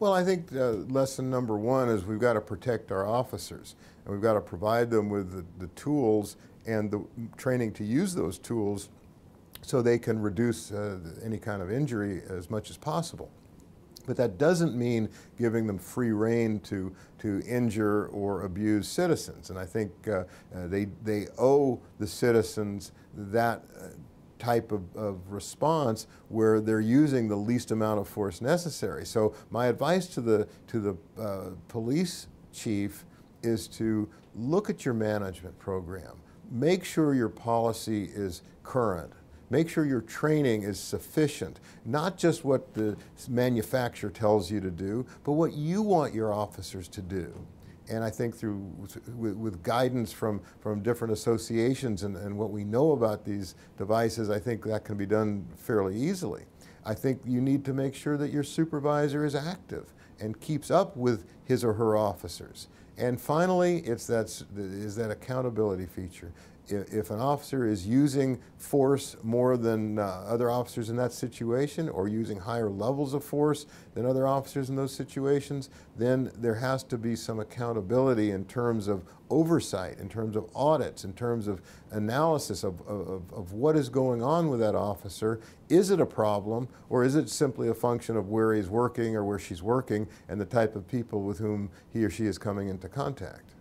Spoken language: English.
Well, I think lesson number one is we've got to protect our officers, and we've got to provide them with the tools and the training to use those tools so they can reduce any kind of injury as much as possible. But that doesn't mean giving them free rein to injure or abuse citizens. And I think they owe the citizens that type of response where they're using the least amount of force necessary. So my advice to the police chief is to look at your management program. Make sure your policy is current. Make sure your training is sufficient, not just what the manufacturer tells you to do, but what you want your officers to do. And I think with guidance from different associations and what we know about these devices, I think that can be done fairly easily. I think you need to make sure that your supervisor is active and keeps up with his or her officers. And finally, is that accountability feature. If an officer is using force more than other officers in that situation, or using higher levels of force than other officers in those situations, then there has to be some accountability in terms of oversight, in terms of audits, in terms of analysis of what is going on with that officer. Is it a problem, or is it simply a function of where he's working or where she's working and the type of people with whom he or she is coming into contact?